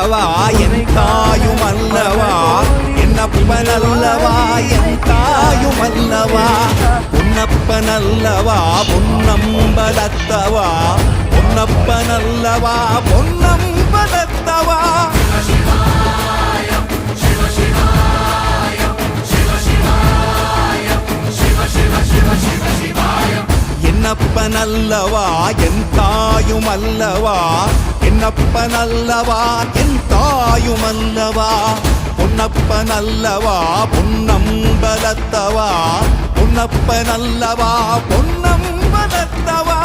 அல்லவா என் தாயும் அல்லவா என்னப்பன் அல்லவா என் தாயும் அல்லவா பொன்னப்பன் அல்லவா பொன்னம்பலத்தவா பொன்னப்பன் அல்லவா பொன்னம்பலத்தவா என்னப்பன் அல்லவா என் தாயும் அல்லவா என்னப்பன் அல்லவா என் தாயும் அல்லவா பொன்னப்பன் அல்லவா பொன்னம்பலத்தவா பொன்னப்பன் அல்லவா பொன்னம்பலத்தவா